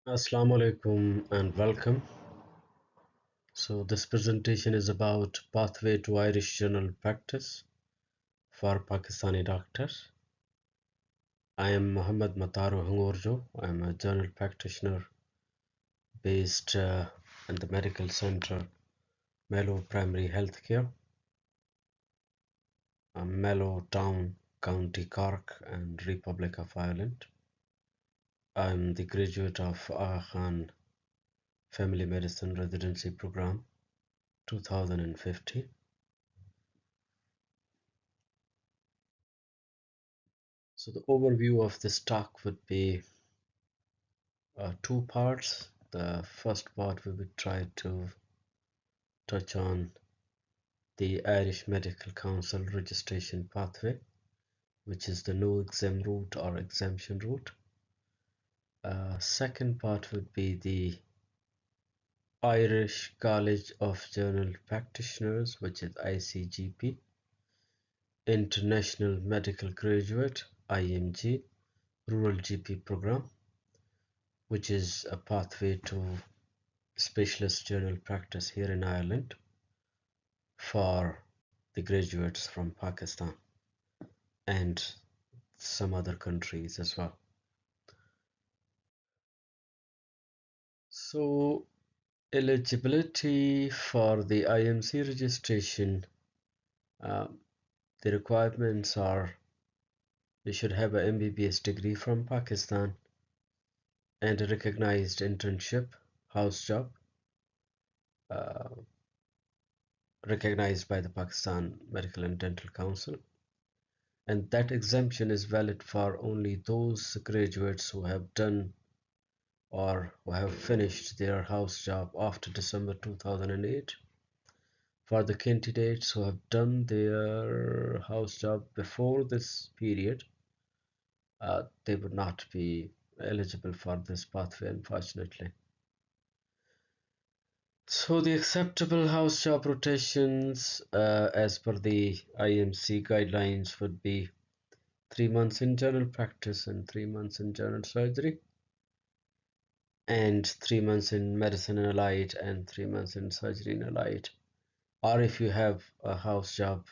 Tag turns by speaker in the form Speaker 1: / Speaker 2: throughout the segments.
Speaker 1: Assalamu alaikum and welcome. So this presentation is about pathway to Irish general practice for Pakistani doctors. I am Mohammed Mataro Hingorjo. I am a general practitioner based in the medical center Mellow Primary Healthcare, Mellow Town, County Cork and Republic of Ireland. I am the graduate of Aga Khan Family Medicine Residency Program 2015. So the overview of this talk would be two parts. The first part we would try to touch on the Irish Medical Council registration pathway, which is the no exam route or exemption route. Second part would be the Irish College of General Practitioners, which is ICGP, International Medical Graduate IMG, Rural GP Program, which is a pathway to specialist general practice here in Ireland for the graduates from Pakistan and some other countries as well. So eligibility for the IMC registration, uh, the requirements are you should have an MBBS degree from Pakistan and a recognized internship house job uh, recognized by the Pakistan Medical and Dental Council, and that exemption is valid for only those graduates who have done or who have finished their house job after December 2008. For the candidates who have done their house job before this period, they would not be eligible for this pathway, unfortunately. So the acceptable house job rotations as per the IMC guidelines would be 3 months in general practice and 3 months in general surgery, and 3 months in medicine and allied and 3 months in surgery and allied. Or if you have a house job,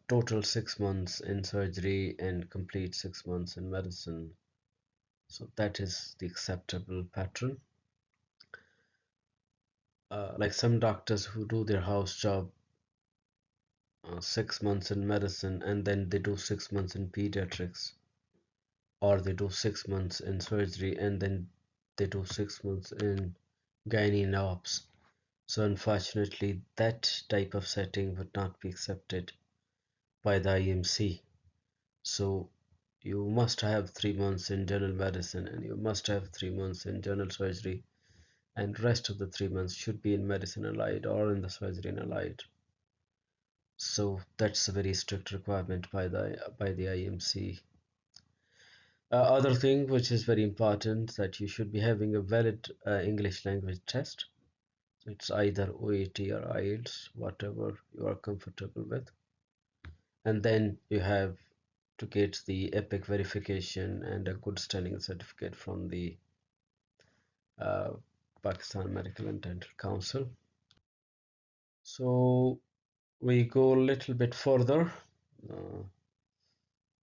Speaker 1: total 6 months in surgery and complete 6 months in medicine. So that is the acceptable pattern. Like some doctors who do their house job 6 months in medicine and then they do 6 months in pediatrics, or they do 6 months in surgery and then they do 6 months in gynae and obs. So unfortunately, that type of setting would not be accepted by the IMC. So you must have 3 months in general medicine and you must have 3 months in general surgery, and rest of the 3 months should be in medicine allied or in the surgery and allied. So that's a very strict requirement by the IMC. Other thing which is very important, that you should be having a valid English language test. So it's either OET or IELTS, whatever you are comfortable with. And then you have to get the EPIC verification and a good standing certificate from the uh, Pakistan Medical and Dental Council. So we go a little bit further. Uh,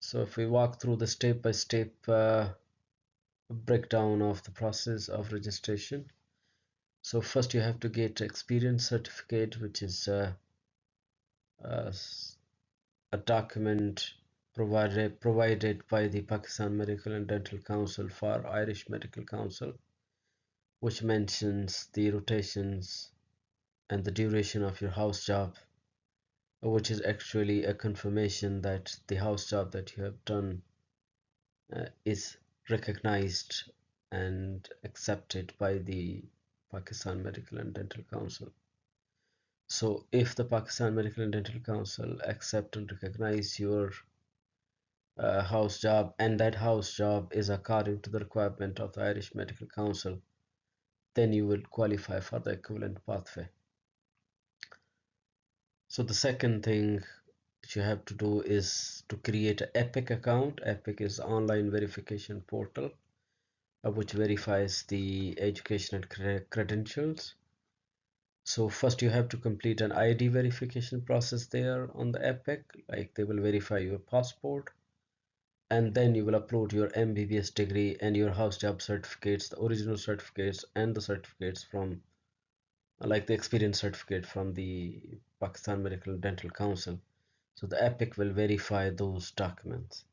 Speaker 1: so if we walk through the step-by-step breakdown of the process of registration. So first you have to get experience certificate, which is uh, a document provided by the Pakistan Medical and Dental Council for Irish Medical Council, which mentions the rotations and the duration of your house job, which is actually a confirmation that the house job that you have done is recognized and accepted by the Pakistan Medical and Dental Council. So if the Pakistan Medical and Dental Council accept and recognize your house job, and that house job is according to the requirement of the Irish Medical Council, then you will qualify for the equivalent pathway. So the second thing that you have to do is to create an EPIC account. EPIC is online verification portal which verifies the educational credentials. So first you have to complete an ID verification process there on the Epic, like they will verify your passport, and then you will upload your MBBS degree and your house job certificates, the original certificates and the certificates from like the experience certificate from the Pakistan Medical Dental Council. So the Epic will verify those documents.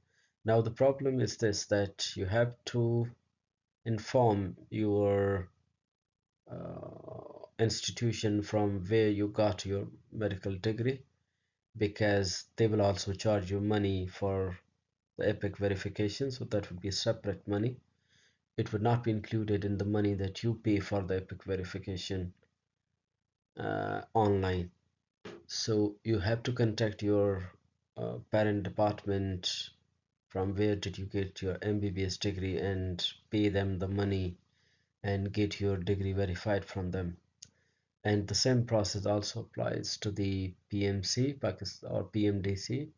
Speaker 1: Now the problem is this, that you have to inform your institution from where you got your medical degree, because they will also charge you money for the Epic verification, so that would be separate money. It would not be included in the money that you pay for the Epic verification online. So you have to contact your parent department from where did you get your MBBS degree and pay them the money and get your degree verified from them. And the same process also applies to the PMC Pakistan or PMDC.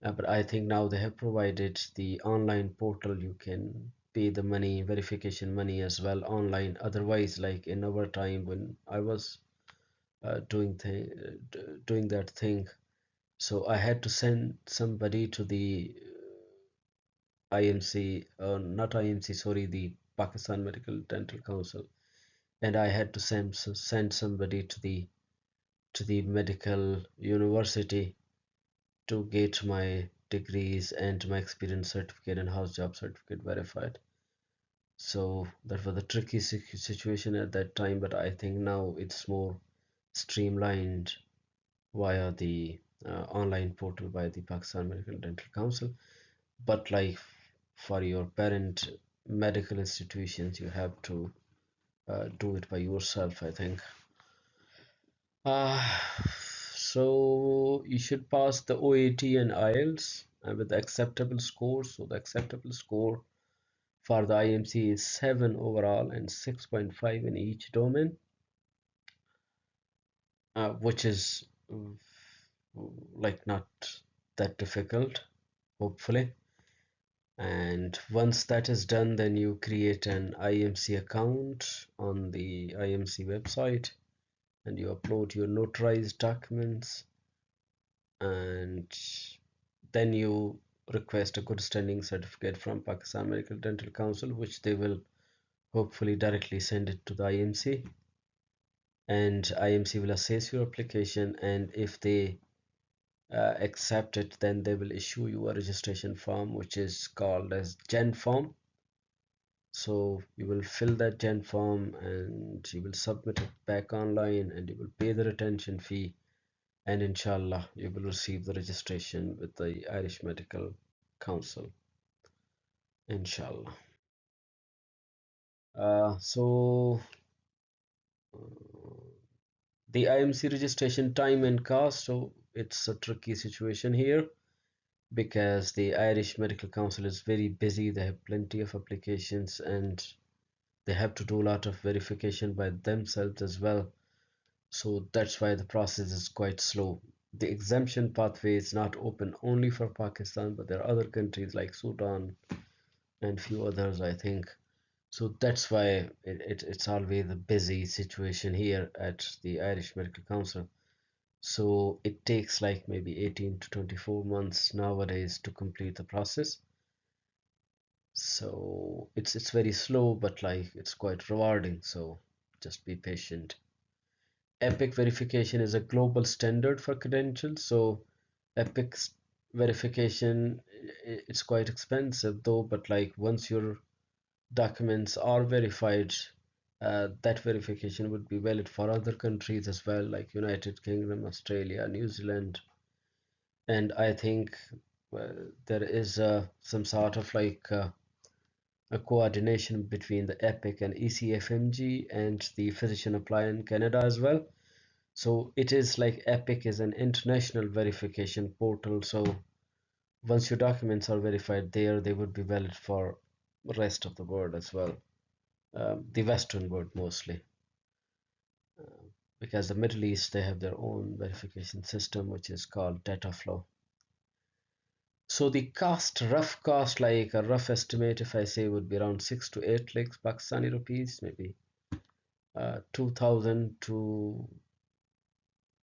Speaker 1: But I think now they have provided the online portal. You can pay the money, verification money as well online. Otherwise, like in our time when I was doing that thing, so I had to send somebody to the IMC, not IMC, sorry, the Pakistan Medical Dental Council, and I had to send somebody to the medical university to get my degrees and my experience certificate and house job certificate verified. So that was a tricky situation at that time, but I think now it's more streamlined via the online portal by the Pakistan Medical Dental Council. But like for your parent medical institutions, you have to do it by yourself, I think. Uh, so you should pass the OAT and IELTS with acceptable score. So the acceptable score for the IMC is 7 overall and 6.5 in each domain, which is like not that difficult, hopefully. And once that is done, then you create an IMC account on the IMC website and you upload your notarized documents, and then you request a good standing certificate from Pakistan Medical Dental Council, which they will hopefully directly send it to the IMC, and IMC will assess your application, and if they accept it, then they will issue you a registration form which is called as Gen form. So you will fill that Gen form and you will submit it back online and you will pay the retention fee, and inshallah you will receive the registration with the Irish Medical Council, inshallah. So the IMC registration time and cost, so it's a tricky situation here because the Irish Medical Council is very busy. They have plenty of applications and they have to do a lot of verification by themselves as well. So that's why the process is quite slow. The exemption pathway is not open only for Pakistan, but there are other countries like Sudan and few others, I think. So that's why it's always a busy situation here at the Irish Medical Council. So it takes like maybe 18 to 24 months nowadays to complete the process. So it's very slow, but like it's quite rewarding. So just be patient. Epic verification is a global standard for credentials. So Epic verification, it's quite expensive though, but like once your documents are verified, that verification would be valid for other countries as well, like United Kingdom, Australia, New Zealand, and I think there is some sort of like a coordination between the EPIC and ECFMG and the physician apply in Canada as well. So it is like EPIC is an international verification portal. So once your documents are verified there, they would be valid for the rest of the world as well, the Western world mostly, uh, because the Middle East they have their own verification system which is called data flow. So the rough cost, like a rough estimate, if I say, would be around 6 to 8 lakhs Pakistani rupees, maybe 2,000 to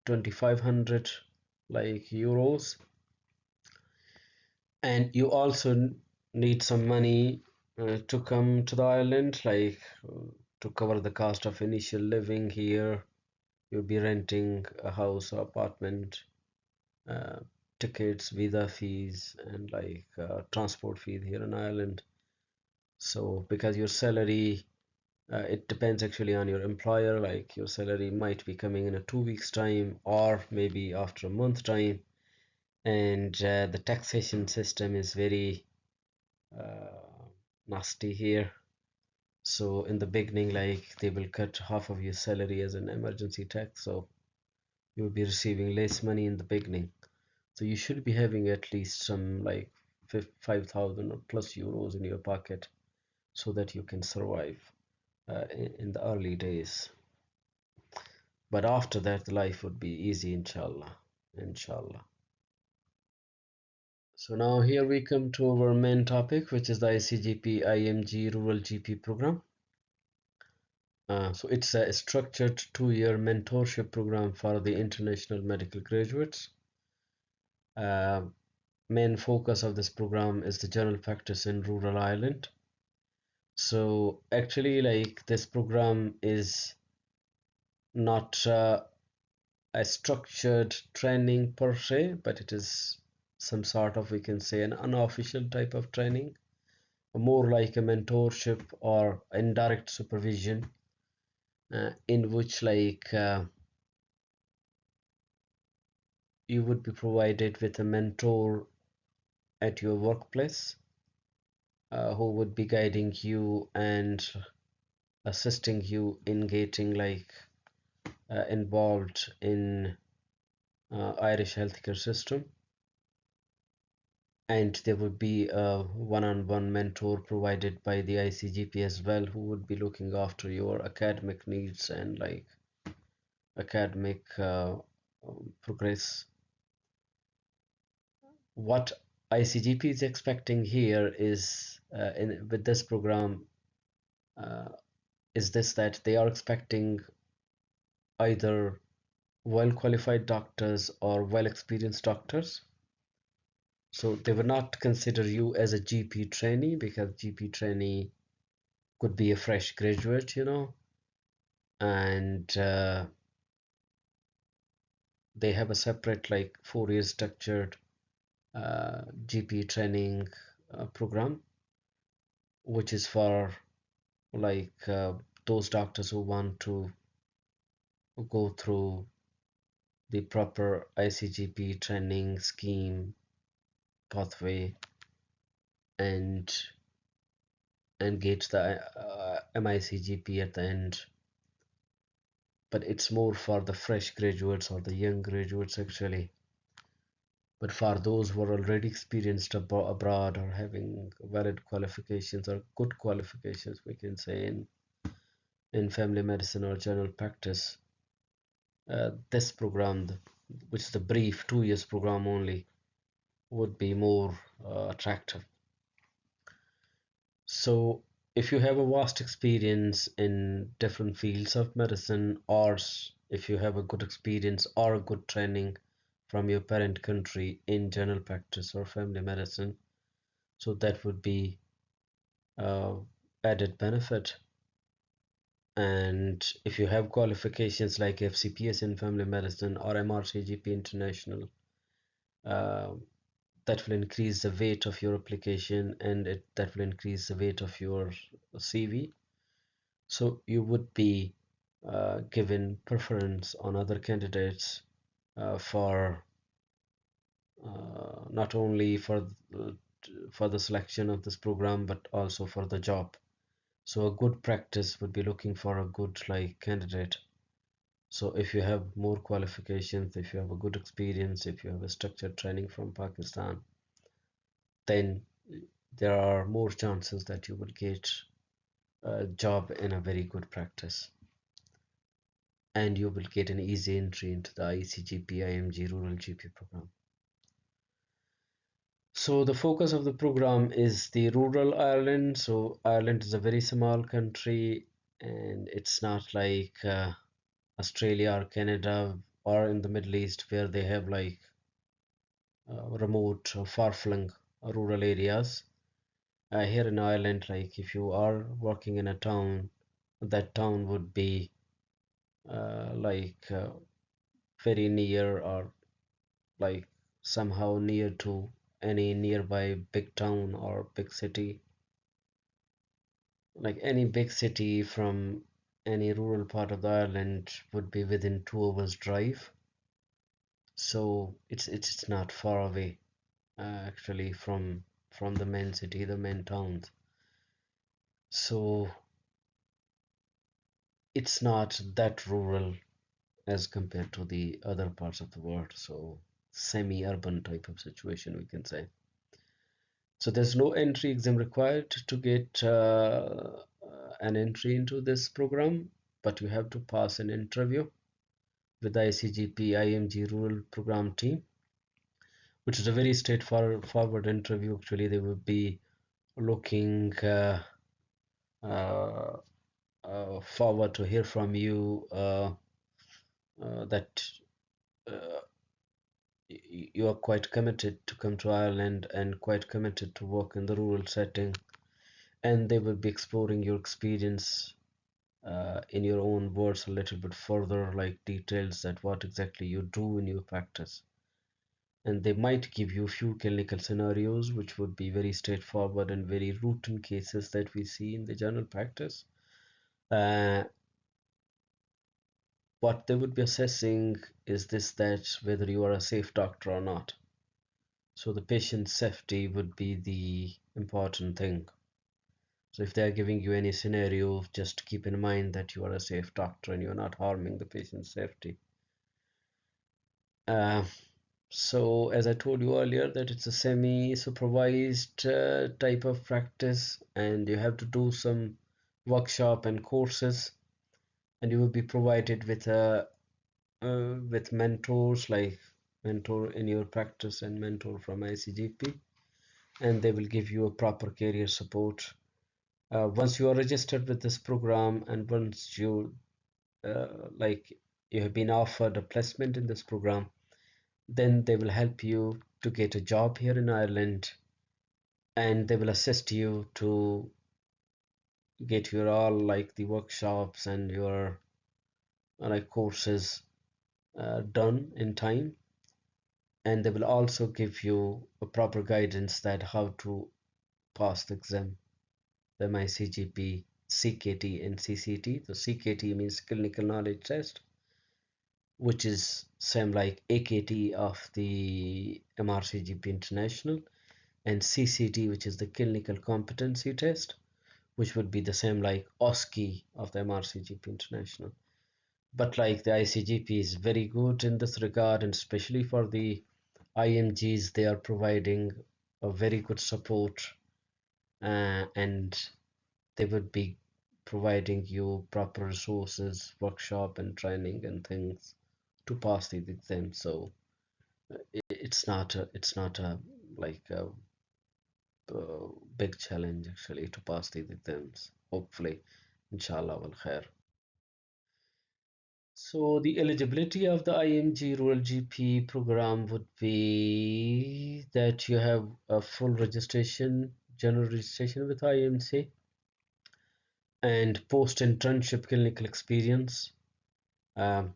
Speaker 1: 2,500 like euros. And you also need some money to come to the island, like to cover the cost of initial living here. You'll be renting a house or apartment, uh, tickets, visa fees, and like transport fees here in Ireland. So because your salary, it depends actually on your employer, like your salary might be coming in a 2 weeks time or maybe after a month time. And the taxation system is very uh, nasty here. So in the beginning, like they will cut half of your salary as an emergency tax, so you will be receiving less money in the beginning. So you should be having at least some like 5,000 or plus euros in your pocket so that you can survive in the early days. But after that, life would be easy, inshallah. Inshallah. So now here we come to our main topic, which is the ICGP IMG Rural GP program. So it's a structured 2-year mentorship program for the international medical graduates. Uh, Main focus of this program is the general practice in rural Ireland. So actually, like this program is not a structured training per se, but it is some sort of, we can say, an unofficial type of training, more like a mentorship or indirect supervision, in which like you would be provided with a mentor at your workplace who would be guiding you and assisting you in getting like involved in Irish healthcare system. And there would be a one-on-one mentor provided by the ICGP as well, who would be looking after your academic needs and like academic progress. What ICGP is expecting here is with this program uh, is this, that they are expecting either well qualified doctors or well experienced doctors. So they will not consider you as a GP trainee, because GP trainee could be a fresh graduate, and they have a separate like 4 year structured GP training program, which is for like those doctors who want to go through the proper ICGP training scheme pathway and get the MICGP at the end. But it's more for the fresh graduates or the young graduates actually. But for those who are already experienced abroad or having valid qualifications or good qualifications, we can say, in family medicine or general practice, this program, which is the brief 2 years program only, would be more attractive. So if you have a vast experience in different fields of medicine, or if you have a good experience or a good training from your parent country in general practice or family medicine, so that would be uh, added benefit. And if you have qualifications like FCPS in family medicine or MRCGP International, uh, that will increase the weight of your application, and that will increase the weight of your CV. So you would be given preference on other candidates for not only for the selection of this program, but also for the job. So a good practice would be looking for a good like candidate. So if you have more qualifications, if you have a good experience, if you have a structured training from Pakistan, then there are more chances that you will get a job in a very good practice, and you will get an easy entry into the ICGP IMG Rural GP program. So the focus of the program is the rural Ireland. So Ireland is a very small country, and it's not like Australia or Canada or in the Middle East where they have like remote or far-flung rural areas. Here in Ireland, like if you are working in a town, that town would be very near or like somehow near to any nearby big town or big city. Like any big city from any rural part of the Ireland would be within 2 hours drive. So it's not far away actually from the main city, the main towns. So it's not that rural as compared to the other parts of the world. So semi-urban type of situation we can say. So there's no entry exam required to get an entry into this program, but you have to pass an interview with the ICGP IMG Rural Program team, which is a very straightforward interview. Actually, they will be looking uh, forward to hear from you that uh, you are quite committed to come to Ireland and quite committed to work in the rural setting, and they will be exploring your experience in your own words a little bit further, like details that what exactly you do in your practice. And they might give you a few clinical scenarios which would be very straightforward and very routine cases that we see in the general practice. Uh, what they would be assessing is this, that whether you are a safe doctor or not. So the patient safety would be the important thing. So if they are giving you any scenario, just keep in mind that you are a safe doctor and you're not harming the patient's safety. Uh, so as I told you earlier, that it's a semi-supervised type of practice, and you have to do some workshop and courses, and you will be provided with mentors, like mentor in your practice and mentor from ICGP, and they will give you a proper career support. Once you are registered with this program, and once you like you have been offered a placement in this program, then they will help you to get a job here in Ireland, and they will assist you to get your all like the workshops and your like courses done in time, and they will also give you a proper guidance that how to pass the exam, the ICGP, CKT and CCT. So CKT means clinical knowledge test, which is same like AKT of the MRCGP International, and CCT, which is the clinical competency test, which would be the same like OSCE of the MRCGP International. But like the ICGP is very good in this regard, and especially for the IMGs, they are providing a very good support, and they would be providing you proper resources, workshop, and training and things to pass the exam. So it's not a like big challenge actually to pass these exams. Hopefully, inshallah, will khair. So the eligibility of the IMG Rural GP program would be that you have a full registration, general registration with IMC, and post-internship clinical experience,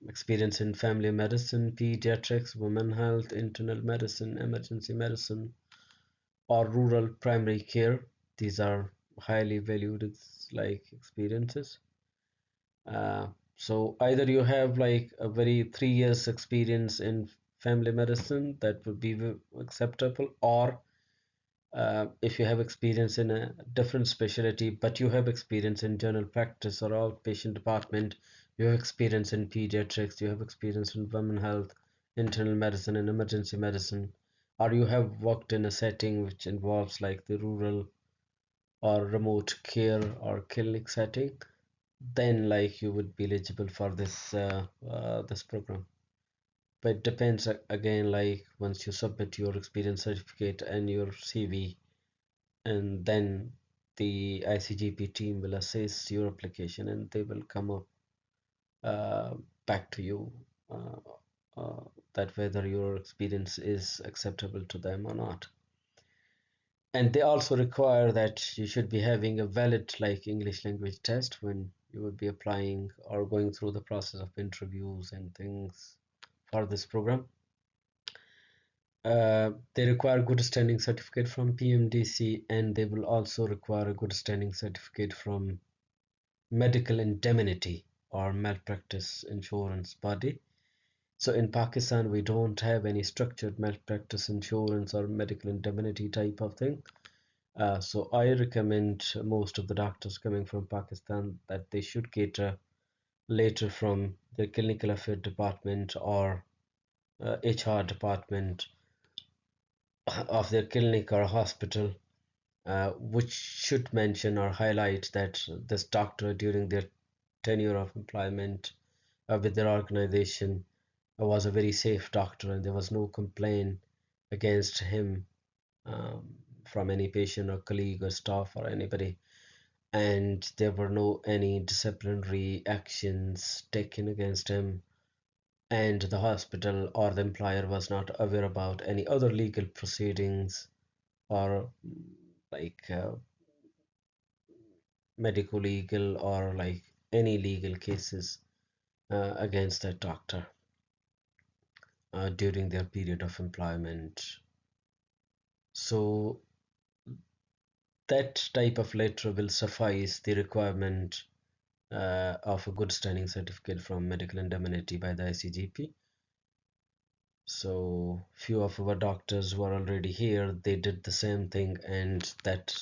Speaker 1: experience in family medicine, pediatrics, women health, internal medicine, emergency medicine, or rural primary care. These are highly valued like experiences. Uh, so either you have like a very 3 years experience in family medicine, that would be acceptable, or if you have experience in a different specialty, but you have experience in general practice or outpatient department, you have experience in pediatrics, you have experience in women health, internal medicine, and emergency medicine, or you have worked in a setting which involves like the rural or remote care or clinic setting, then like you would be eligible for this program. but it depends again, like once you submit your experience certificate and your CV, and then the ICGP team will assess your application and they will come up uh, back to you uh, uh, that whether your experience is acceptable to them or not. And they also require that you should be having a valid like English language test when you would be applying or going through the process of interviews and things for this program. They require good standing certificate from PMDC, and they will also require a good standing certificate from medical indemnity or malpractice insurance body. So in Pakistan, we don't have any structured malpractice insurance or medical indemnity type of thing. So I recommend most of the doctors coming from Pakistan that they should get a letter from the clinical affairs department or HR department of their clinic or hospital, which should mention or highlight that this doctor during their tenure of employment with their organization was a very safe doctor and there was no complaint against him um, from any patient or colleague or staff or anybody, and there were no any disciplinary actions taken against him, and the hospital or the employer was not aware about any other legal proceedings or like medical legal or like any legal cases against that doctor during their period of employment. So that type of letter will suffice the requirement of a good standing certificate from medical indemnity by the ICGP. So few of our doctors who are already here, they did the same thing, and that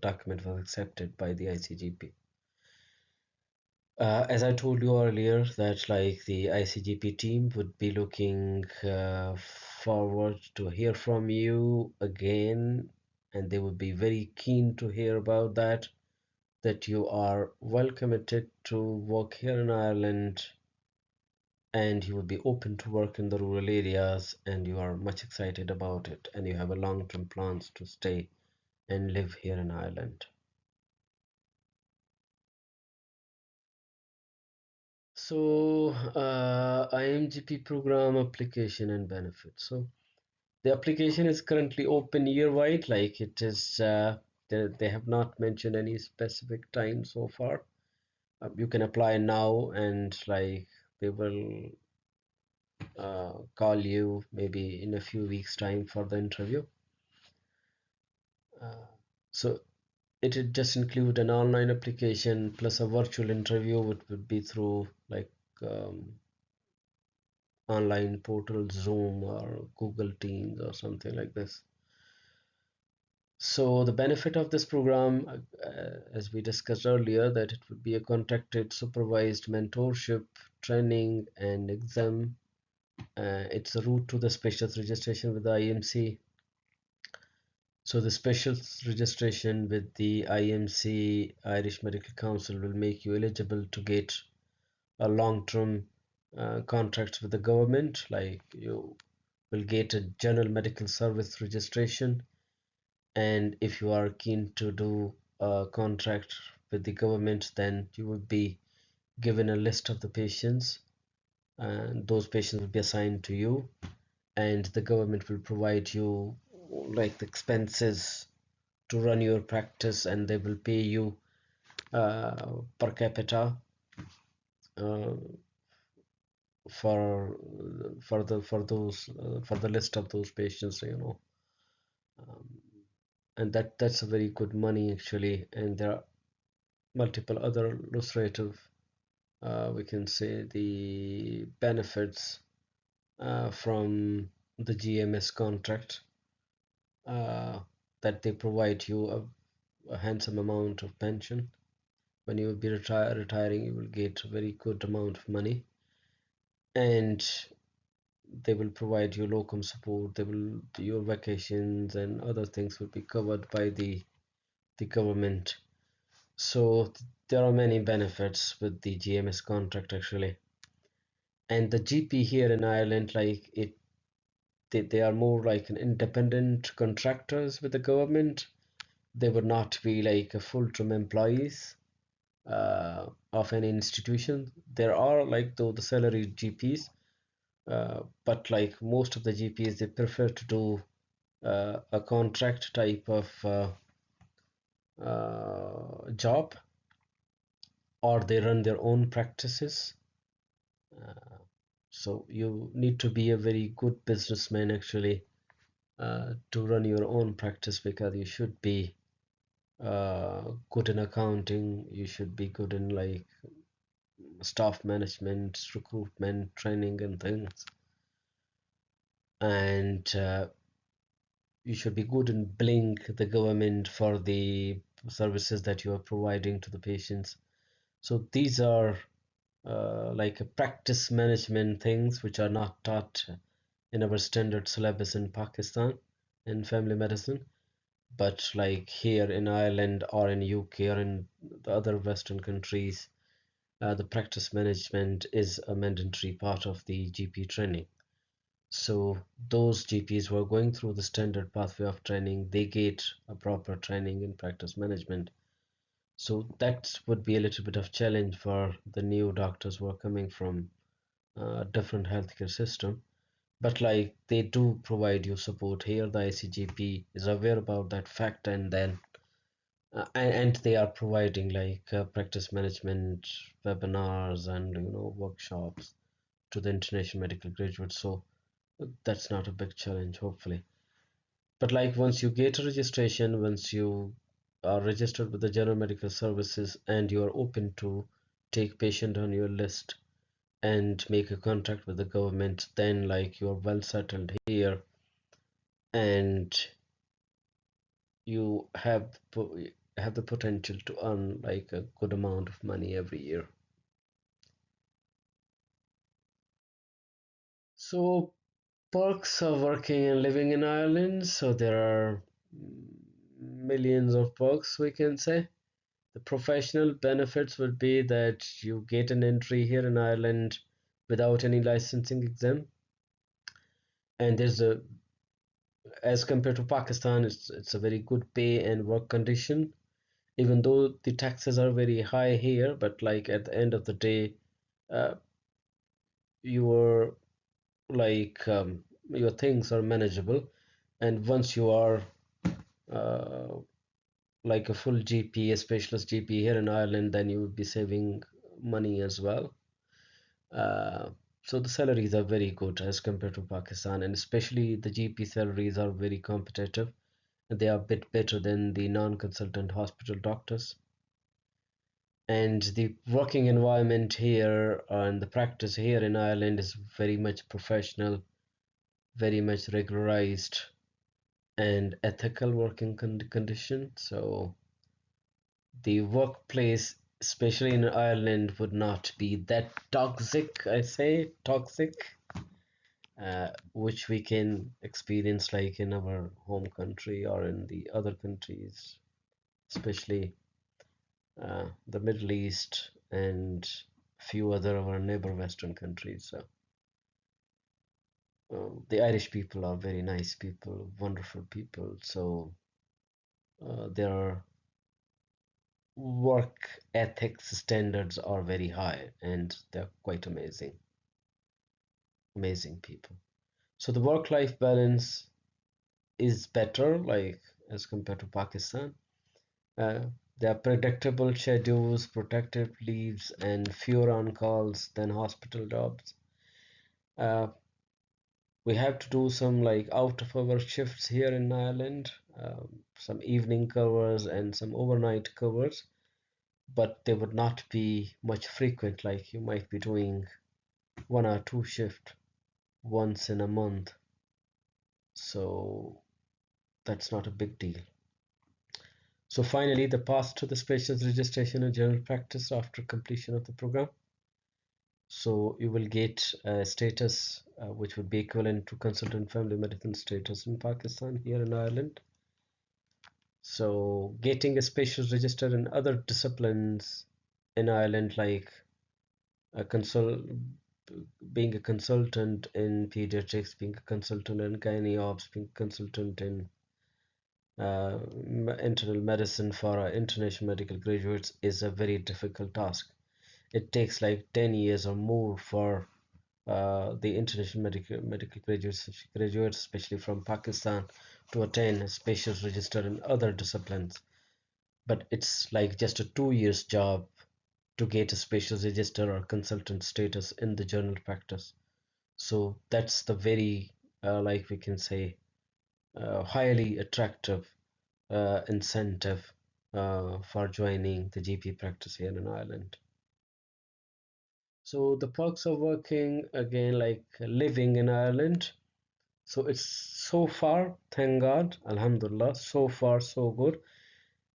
Speaker 1: document was accepted by the ICGP. As I told you earlier, that like the ICGP team would be looking forward to hear from you again, and they would be very keen to hear about that you are well committed to work here in Ireland and you would be open to work in the rural areas and you are much excited about it and you have a long-term plans to stay and live here in Ireland. So IMGP program application and benefits. So the application is currently open year-wide, like it is they have not mentioned any specific time so far. You can apply now and like they will call you maybe in a few weeks time for the interview. So it would just include an online application plus a virtual interview, which would be through like um, online portal Zoom or Google Teams or something like this. So the benefit of this program, as we discussed earlier, that it would be a contracted supervised mentorship training and exam. It's a route to the specialist registration with the IMC. So the specialist registration with the IMC, Irish Medical Council, will make you eligible to get a long-term contracts with the government. Like you will get a general medical service registration, and if you are keen to do a contract with the government, then you will be given a list of the patients, and those patients will be assigned to you, and the government will provide you like the expenses to run your practice, and they will pay you per capita uh, for for the list of those patients, you know, um, and that's a very good money actually, and there are multiple other illustrative we can say the benefits from the GMS contract, uh, that they provide you a handsome amount of pension. When you will be retiring, you will get a very good amount of money, and they will provide you locum support. They will your vacations and other things will be covered by the government. So there are many benefits with the GMS contract actually. And the GP here in Ireland, like they are more like an independent contractors with the government. They would not be like a full-time employees of any institution. There are like though the salaried GPs, but like most of the GPs, they prefer to do a contract type of job, or they run their own practices. Uh, so you need to be a very good businessman actually to run your own practice, because you should be good in accounting, you should be good in like staff management, recruitment, training, and things, and you should be good in billing the government for the services that you are providing to the patients. So these are like a practice management things which are not taught in our standard syllabus in Pakistan in family medicine, but like here in Ireland or in UK or in the other Western countries, the practice management is a mandatory part of the GP training. So those GPs who are going through the standard pathway of training, they get a proper training in practice management. So that would be a little bit of challenge for the new doctors who are coming from a different healthcare system. But like they do provide you support here. The ICGP is aware about that fact, and then and they are providing like practice management webinars and workshops to the international medical graduates. So that's not a big challenge, hopefully. But like once you get a registration, once you are registered with the general medical services and you are open to take patient on your list and make a contract with the government, then like you're well settled here, and you have the potential to earn like a good amount of money every year. So perks of working and living in Ireland. So there are millions of perks, we can say. The professional benefits would be that you get an entry here in Ireland without any licensing exam, and there's a as compared to Pakistan, it's a very good pay and work condition. Even though the taxes are very high here, but like at the end of the day, uh, your your things are manageable, and once you are uh, like a full GP, a specialist GP here in Ireland, then you would be saving money as well. Uh, so the salaries are very good as compared to Pakistan, and especially the GP salaries are very competitive, and they are a bit better than the non-consultant hospital doctors. And the working environment here and the practice here in Ireland is very much professional, very much regularized, and ethical working condition. So the workplace, especially in Ireland, would not be that toxic. I say toxic, which we can experience like in our home country or in the other countries, especially the Middle East and few other of our neighbor Western countries. So the Irish people are very nice people, wonderful people. So their work ethics standards are very high, and they're quite amazing, amazing people. So the work-life balance is better, like as compared to Pakistan. Uh, there are predictable schedules, protected leaves, and fewer on calls than hospital jobs. Uh, we have to do some like out of hour shifts here in Ireland, some evening covers and some overnight covers, but they would not be much frequent. Like you might be doing one or two shift once in a month, so that's not a big deal. So finally, the path to the specialist registration in general practice after completion of the program. So you will get a status which would be equivalent to consultant family medicine status in Pakistan here in Ireland. So getting a specialist registered in other disciplines in Ireland, like a consult being a consultant in pediatrics, being a consultant in gynae ops, being a consultant in internal medicine for international medical graduates is a very difficult task. It takes like 10 years or more for the international medical graduates, especially from Pakistan, to attain a specialist register in other disciplines. But it's like just a 2 years job to get a specialist register or consultant status in the general practice. So that's the very, like we can say, highly attractive incentive for joining the GP practice here in Ireland. So the perks of working again, like living in Ireland. So it's so far, thank God, Alhamdulillah, so far so good.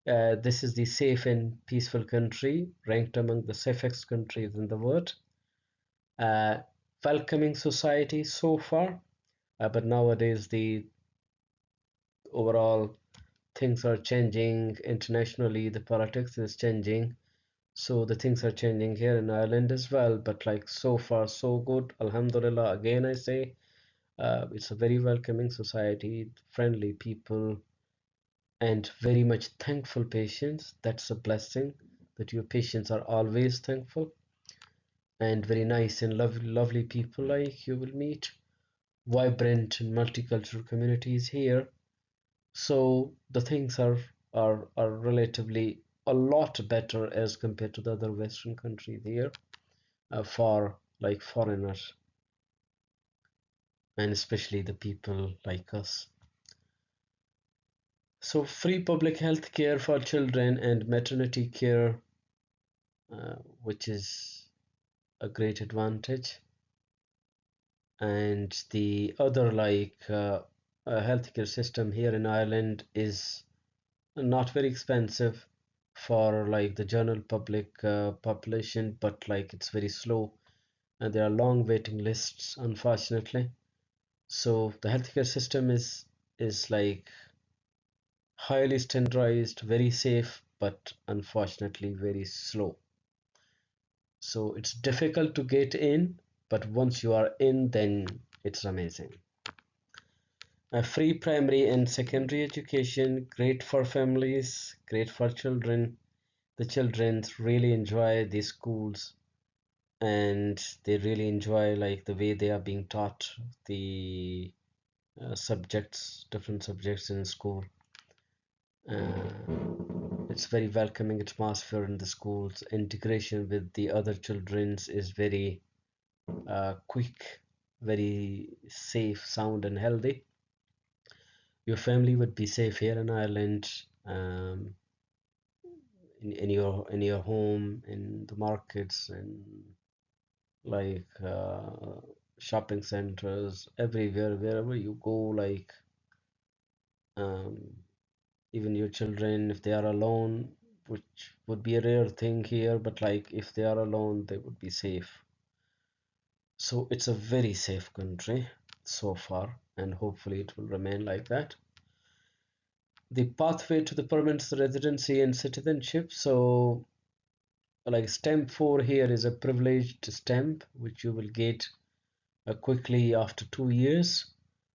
Speaker 1: This is the safe and peaceful country, ranked among the safest countries in the world. Uh, Welcoming society so far, but nowadays the overall things are changing internationally. The politics is changing, so the things are changing here in Ireland as well. But like so far so good, Alhamdulillah. Again, I say it's a very welcoming society, friendly people, and very much thankful patients. That's a blessing that your patients are always thankful and very nice and lovely people like you will meet. Vibrant and multicultural communities here. So the things are relatively a lot better as compared to the other Western countries here for like foreigners and especially the people like us. So free public health care for children and maternity care, which is a great advantage. And the other like healthcare system here in Ireland is not very expensive for like the general public population, but like it's very slow and there are long waiting lists, unfortunately. So the healthcare system is like highly standardized, very safe, but unfortunately very slow. So it's difficult to get in, but once you are in, then it's amazing. A free primary and secondary education, great for families, great for children. The children really enjoy these schools and they really enjoy like the way they are being taught the subjects, different subjects in school. It's very welcoming atmosphere in the schools. Integration with the other children's is very quick, very safe, sound, and healthy. Your family would be safe here in Ireland, in your home, in the markets, and like shopping centers, everywhere, wherever you go. Like um, even your children, if they are alone, which would be a rare thing here, but like if they are alone, they would be safe. So it's a very safe country so far, and hopefully it will remain like that. The pathway to the permanent residency and citizenship. So, like stamp 4 here is a privileged stamp which you will get quickly after 2 years,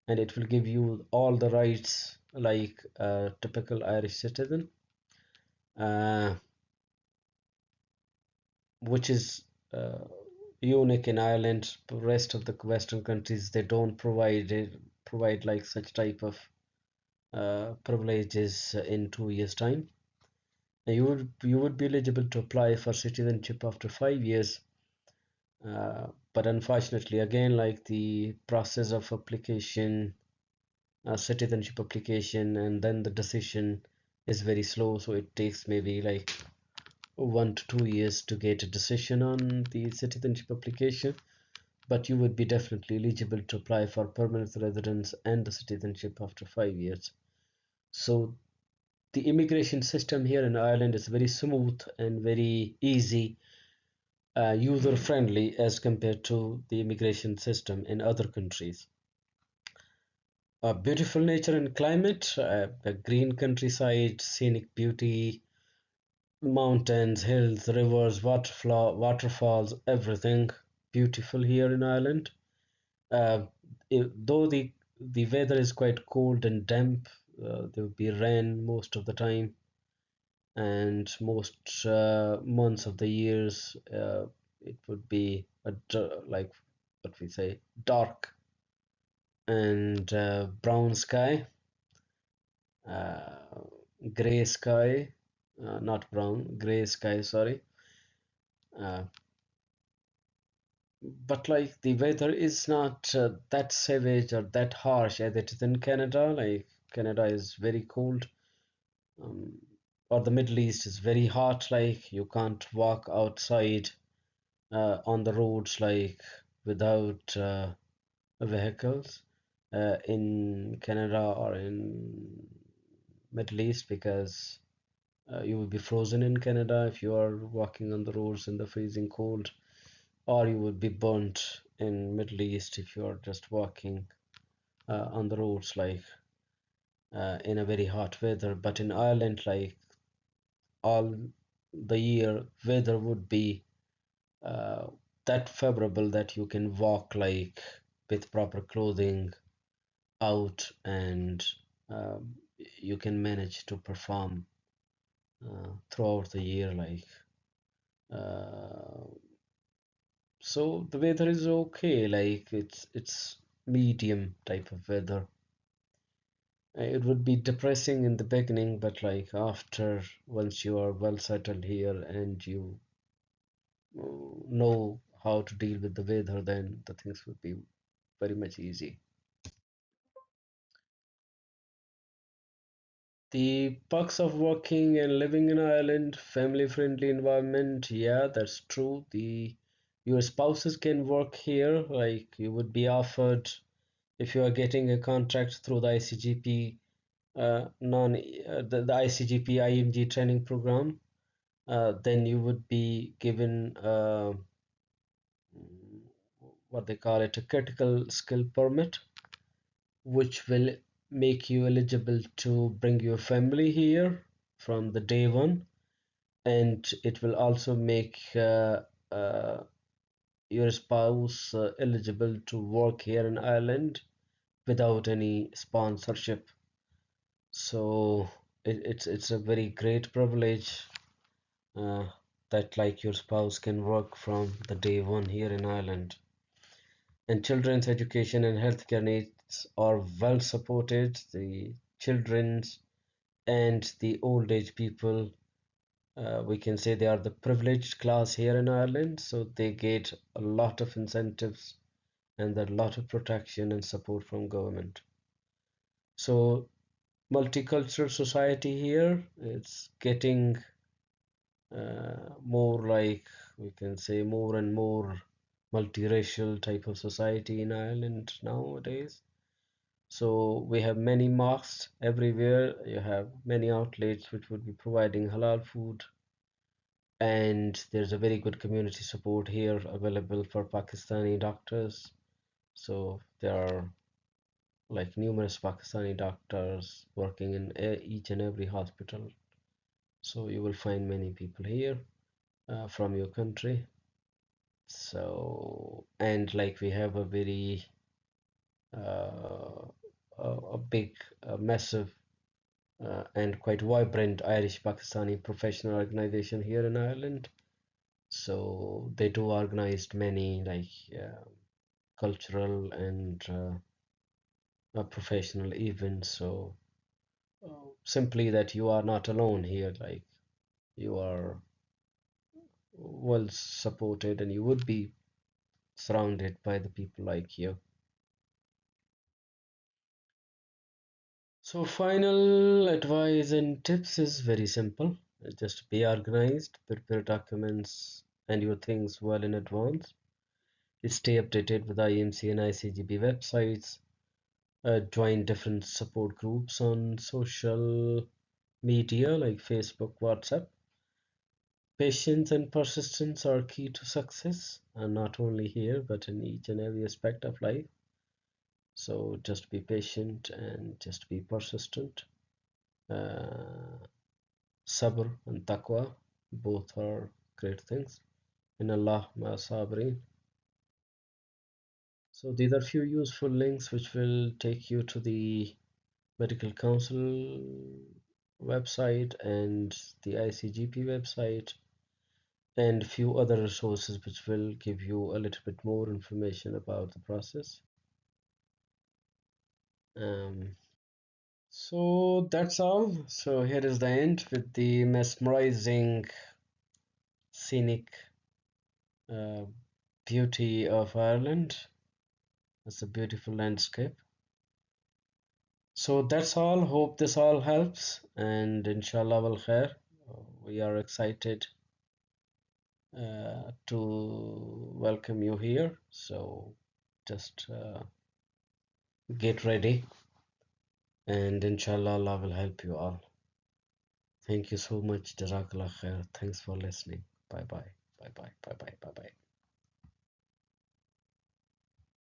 Speaker 1: and it will give you all the rights like a typical Irish citizen, uh, which is unique in Ireland. The rest of the Western countries they don't provide like such type of privileges in 2 years' time. You would be eligible to apply for citizenship after 5 years, but unfortunately, again, like the process of application, citizenship application, and then the decision is very slow. So it takes maybe like 1 to 2 years to get a decision on the citizenship application. But you would be definitely eligible to apply for permanent residence and the citizenship after 5 years. So the immigration system here in Ireland is very smooth and very easy, user friendly as compared to the immigration system in other countries. Beautiful nature and climate, a green countryside, scenic beauty, mountains, hills, rivers, waterfalls, everything. beautiful here in Ireland. Uh, though the weather is quite cold and damp, there will be rain most of the time, and most months of the years it would be like what we say dark and brown sky, uh, gray sky, not brown, gray sky, sorry. Uh, but like the weather is not that savage or that harsh as it is in Canada. Like Canada is very cold, um, or the Middle East is very hot. Like you can't walk outside on the roads like without vehicles in Canada or in Middle East because you will be frozen in Canada if you are walking on the roads in the freezing cold, or you would be burnt in Middle East if you are just walking on the roads like in a very hot weather. But in Ireland, like all the year, weather would be uh, that favorable that you can walk like with proper clothing out, and um, you can manage to perform throughout the year like uh, so the weather is okay, like it's medium type of weather. It would be depressing in the beginning, but like after once you are well settled here and you know how to deal with the weather, then the things would be very much easy. The perks of working and living in Ireland, family friendly environment, yeah, that's true. The your spouses can work here, like you would be offered if you are getting a contract through the ICGP non the ICGP IMG training program, then you would be given what they call it a critical skill permit, which will make you eligible to bring your family here from the day one, and it will also make uh, your spouse eligible to work here in Ireland without any sponsorship. So it's a very great privilege uh, that like your spouse can work from the day one here in Ireland. And children's education and healthcare needs are well supported. The children's and the old age people, we can say they are the privileged class here in Ireland, so they get a lot of incentives and a lot of protection and support from government. So multicultural society here, it's getting more like we can say more and more multiracial type of society in Ireland nowadays. So we have many mosques everywhere. You have many outlets which would be providing halal food, and there's a very good community support here available for Pakistani doctors. So there are like numerous Pakistani doctors working in each and every hospital. So you will find many people here from your country. So, and like we have a very uh, a big, massive, and quite vibrant Irish Pakistani professional organization here in Ireland. So they do organize many like cultural and professional events. So simply that you are not alone here, like you are well supported and you would be surrounded by the people like you. So final advice and tips is very simple. Just be organized, prepare documents and your things well in advance. Stay updated with IMC and ICGP websites. Join different support groups on social media like Facebook, WhatsApp. Patience and persistence are key to success, and not only here but in each and every aspect of life. So just be patient and just be persistent. Uh, Sabr and taqwa, both are great things. In Allah ma sabirin. So these are few useful links which will take you to the Medical Council website and the ICGP website and few other resources which will give you a little bit more information about the process. Um, so that's all. So here is the end with the mesmerizing, scenic uh, beauty of Ireland. It's a beautiful landscape. So that's all. Hope this all helps, and inshallah wal khair. We are excited to welcome you here. So just get ready, and inshallah Allah will help you all. Thank you so much. Jazakallah khair. Thanks for listening. Bye bye. Bye bye. Bye bye. Bye bye.